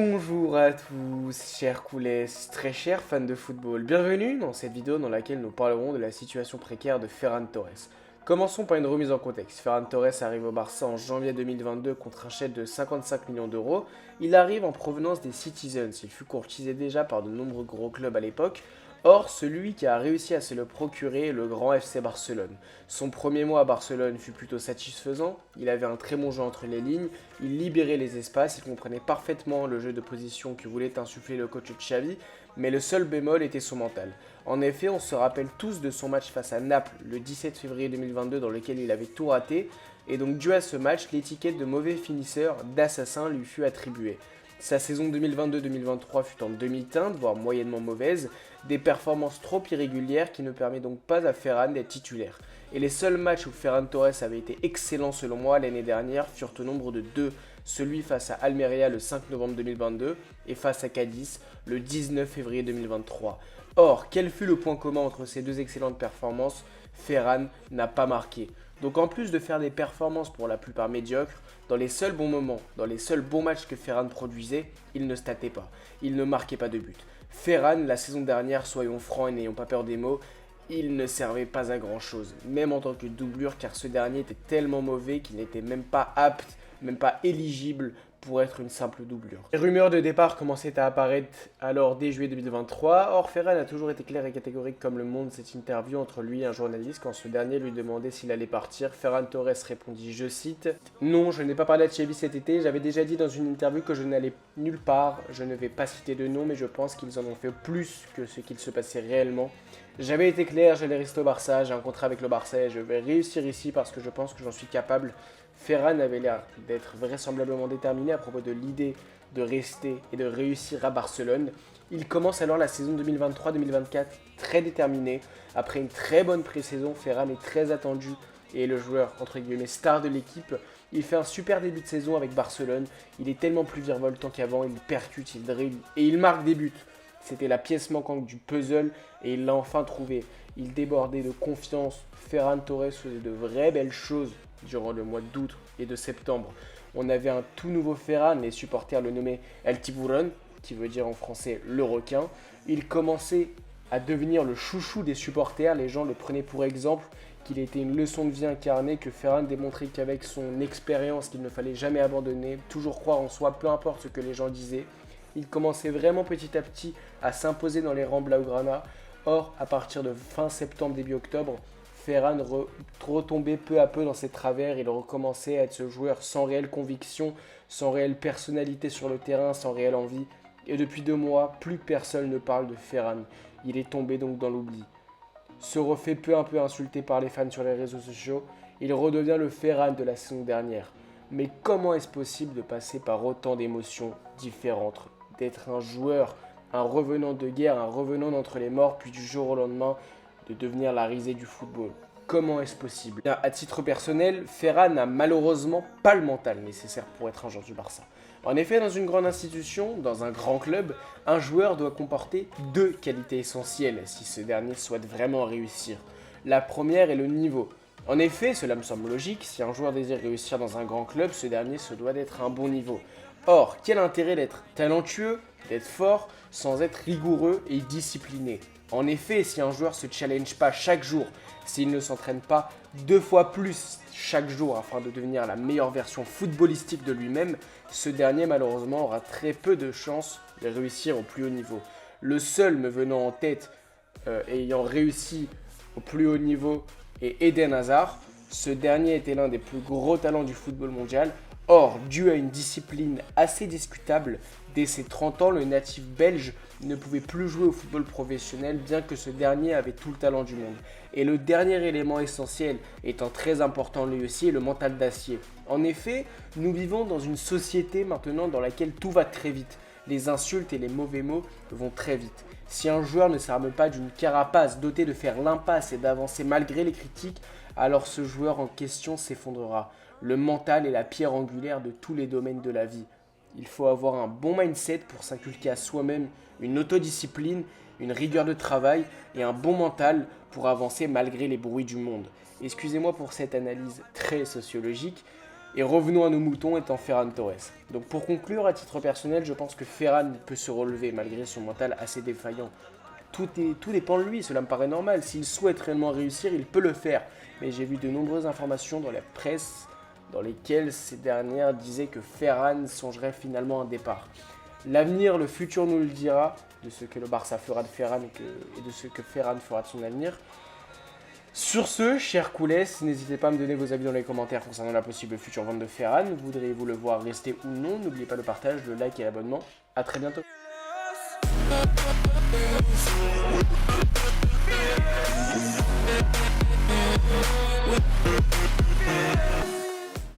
Bonjour à tous, chers coulés, très chers fans de football. Bienvenue dans cette vidéo dans laquelle nous parlerons de la situation précaire de Ferran Torres. Commençons par une remise en contexte. Ferran Torres arrive au Barça en janvier 2022 contre un chèque de 55 millions d'euros. Il arrive en provenance des Citizens. Il fut courtisé déjà par de nombreux gros clubs à l'époque. Or, celui qui a réussi à se le procurer est le grand FC Barcelone. Son premier mois à Barcelone fut plutôt satisfaisant, il avait un très bon jeu entre les lignes, il libérait les espaces, il comprenait parfaitement le jeu de position que voulait insuffler le coach Xavi, mais le seul bémol était son mental. En effet, on se rappelle tous de son match face à Naples le 17 février 2022 dans lequel il avait tout raté, et donc dû à ce match, l'étiquette de mauvais finisseur, d'assassin lui fut attribuée. Sa saison 2022-2023 fut en demi-teinte, voire moyennement mauvaise, des performances trop irrégulières qui ne permettent donc pas à Ferran d'être titulaire. Et les seuls matchs où Ferran Torres avait été excellent selon moi l'année dernière furent au nombre de deux, celui face à Almeria le 5 novembre 2022 et face à Cadiz le 19 février 2023. Or, quel fut le point commun entre ces deux excellentes performances? Ferran n'a pas marqué. Donc en plus de faire des performances pour la plupart médiocres, dans les seuls bons moments, dans les seuls bons matchs que Ferran produisait, il ne statait pas, il ne marquait pas de but. Ferran, la saison dernière, soyons francs et n'ayons pas peur des mots, il ne servait pas à grand chose, même en tant que doublure, car ce dernier était tellement mauvais qu'il n'était même pas apte, même pas éligible pour être une simple doublure. Les rumeurs de départ commençaient à apparaître alors dès juillet 2023. Or, Ferran a toujours été clair et catégorique comme le montre cette interview entre lui et un journaliste quand ce dernier lui demandait s'il allait partir. Ferran Torres répondit, je cite, non, je n'ai pas parlé à Xavi cet été, j'avais déjà dit dans une interview que je n'allais nulle part, je ne vais pas citer de nom, mais je pense qu'ils en ont fait plus que ce qu'il se passait réellement. J'avais été clair, j'allais rester au Barça, j'ai un contrat avec le Barça et je vais réussir ici parce que je pense que j'en suis capable. Ferran avait l'air d'être vraisemblablement déterminé à propos de l'idée de rester et de réussir à Barcelone. Il commence alors la saison 2023-2024 très déterminé. Après une très bonne pré-saison, Ferran est très attendu et est le joueur entre guillemets star de l'équipe. Il fait un super début de saison avec Barcelone. Il est tellement plus virevoltant qu'avant, il percute, il dribble et il marque des buts. C'était la pièce manquante du puzzle et il l'a enfin trouvé. Il débordait de confiance. Ferran Torres faisait de vraies belles choses durant le mois d'août et de septembre. On avait un tout nouveau Ferran, les supporters le nommaient El Tiburon, qui veut dire en français le requin. Il commençait à devenir le chouchou des supporters, les gens le prenaient pour exemple, qu'il était une leçon de vie incarnée, que Ferran démontrait qu'avec son expérience, qu'il ne fallait jamais abandonner, toujours croire en soi, peu importe ce que les gens disaient. Il commençait vraiment petit à petit à s'imposer dans les rangs blaugrana. Or, à partir de fin septembre, début octobre, Ferran retombait peu à peu dans ses travers, il recommençait à être ce joueur sans réelle conviction, sans réelle personnalité sur le terrain, sans réelle envie. Et depuis 2 mois, plus personne ne parle de Ferran. Il est tombé donc dans l'oubli. Se refait peu à peu insulter par les fans sur les réseaux sociaux, il redevient le Ferran de la saison dernière. Mais comment est-ce possible de passer par autant d'émotions différentes, d'être un joueur, un revenant de guerre, un revenant d'entre les morts, puis du jour au lendemain, de devenir la risée du football? Comment est-ce possible? À titre personnel, Ferran n'a malheureusement pas le mental nécessaire pour être un joueur du Barça. En effet, dans une grande institution, dans un grand club, un joueur doit comporter deux qualités essentielles si ce dernier souhaite vraiment réussir. La première est le niveau. En effet, cela me semble logique, si un joueur désire réussir dans un grand club, ce dernier se doit d'être à un bon niveau. Or, quel intérêt d'être talentueux, d'être fort, sans être rigoureux et discipliné? En effet, si un joueur ne se challenge pas chaque jour, s'il ne s'entraîne pas 2 fois plus chaque jour afin de devenir la meilleure version footballistique de lui-même, ce dernier malheureusement aura très peu de chances de réussir au plus haut niveau. Le seul me venant en tête ayant réussi au plus haut niveau est Eden Hazard. Ce dernier était l'un des plus gros talents du football mondial. Or, dû à une discipline assez discutable, dès ses 30 ans, le natif belge ne pouvait plus jouer au football professionnel, bien que ce dernier avait tout le talent du monde. Et le dernier élément essentiel, étant très important lui aussi, est le mental d'acier. En effet, nous vivons dans une société maintenant dans laquelle tout va très vite. Les insultes et les mauvais mots vont très vite. Si un joueur ne s'arme pas d'une carapace dotée de faire l'impasse et d'avancer malgré les critiques, alors ce joueur en question s'effondrera. Le mental est la pierre angulaire de tous les domaines de la vie. Il faut avoir un bon mindset pour s'inculquer à soi-même une autodiscipline, une rigueur de travail et un bon mental pour avancer malgré les bruits du monde. Excusez-moi pour cette analyse très sociologique, Et revenons à nos moutons étant Ferran Torres. Donc pour conclure, à titre personnel, je pense que Ferran peut se relever malgré son mental assez défaillant. Tout dépend de lui, cela me paraît normal. S'il souhaite réellement réussir, il peut le faire. Mais j'ai vu de nombreuses informations dans la presse dans lesquelles ces dernières disaient que Ferran songerait finalement à un départ. L'avenir, le futur nous le dira, de ce que le Barça fera de Ferran et de ce que Ferran fera de son avenir. Sur ce, chers coulés, n'hésitez pas à me donner vos avis dans les commentaires concernant la possible future vente de Ferran. Voudriez-vous le voir rester ou non? N'oubliez pas le partage, le like et l'abonnement. A très bientôt.